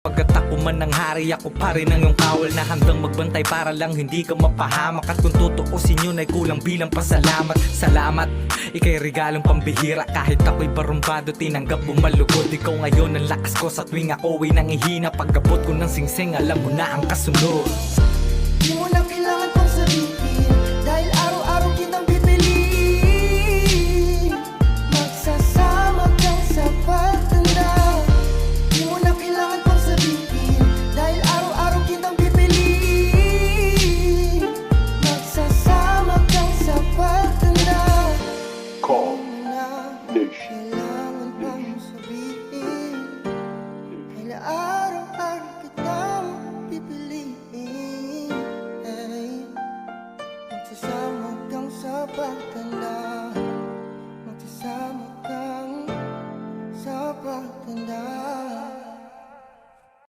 Pagkat ako man ng hari, ako pa rin ang iyong kawal na handang magbantay para lang hindi ka mapahamak. At kung tutuusin yun ay kulang bilang pasalamat. Salamat, ika'y regalong pambihira. Kahit ako'y barumbado, tinanggap mo malugod. Ikaw ngayon ang lakas ko sa tuwing ako'y nangihina. Pagkabot ko ng singsing, alam mo na ang kasunod. Di mo na kailangan pang sabihin